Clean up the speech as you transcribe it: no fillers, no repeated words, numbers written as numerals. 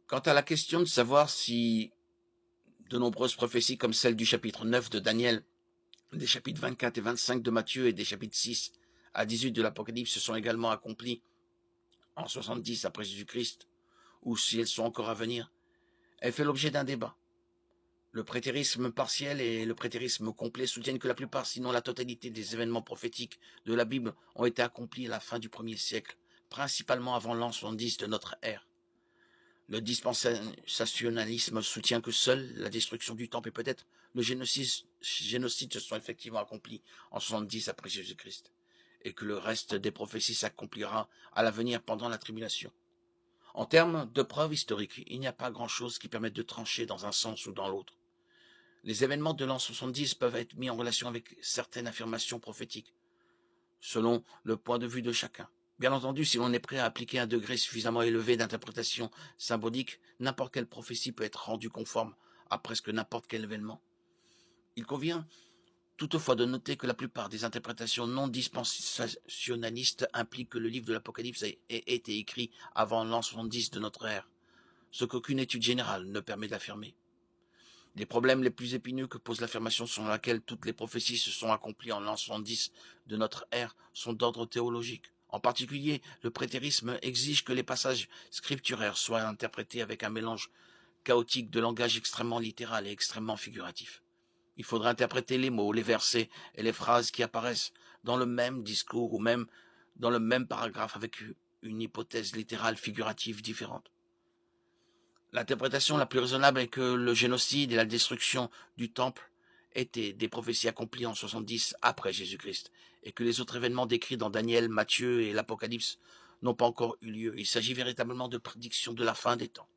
Quant à la question de savoir si de nombreuses prophéties comme celle du chapitre 9 de Daniel, des chapitres 24 et 25 de Matthieu et des chapitres 6 à 18 de l'Apocalypse se sont également accomplies en 70 après Jésus-Christ, ou si elles sont encore à venir, elle fait l'objet d'un débat. Le prétérisme partiel et le prétérisme complet soutiennent que la plupart, sinon la totalité des événements prophétiques de la Bible ont été accomplis à la fin du 1er siècle, principalement avant l'an 70 de notre ère. Le dispensationalisme soutient que seule la destruction du temple et peut-être le génocide se sont effectivement accomplis en 70 après Jésus-Christ, et que le reste des prophéties s'accomplira à l'avenir pendant la tribulation. En termes de preuves historiques, il n'y a pas grand-chose qui permette de trancher dans un sens ou dans l'autre. Les événements de l'an 70 peuvent être mis en relation avec certaines affirmations prophétiques, selon le point de vue de chacun. Bien entendu, si l'on est prêt à appliquer un degré suffisamment élevé d'interprétation symbolique, n'importe quelle prophétie peut être rendue conforme à presque n'importe quel événement. Il convient toutefois de noter que la plupart des interprétations non dispensationalistes impliquent que le livre de l'Apocalypse ait été écrit avant l'an 70 de notre ère, ce qu'aucune étude générale ne permet d'affirmer. Les problèmes les plus épineux que pose l'affirmation selon laquelle toutes les prophéties se sont accomplies en l'an 70 de notre ère sont d'ordre théologique. En particulier, le prétérisme exige que les passages scripturaires soient interprétés avec un mélange chaotique de langage extrêmement littéral et extrêmement figuratif. Il faudra interpréter les mots, les versets et les phrases qui apparaissent dans le même discours ou même dans le même paragraphe avec une hypothèse littérale figurative différente. L'interprétation la plus raisonnable est que le génocide et la destruction du temple étaient des prophéties accomplies en 70 après Jésus-Christ, et que les autres événements décrits dans Daniel, Matthieu et l'Apocalypse n'ont pas encore eu lieu. Il s'agit véritablement de prédictions de la fin des temps.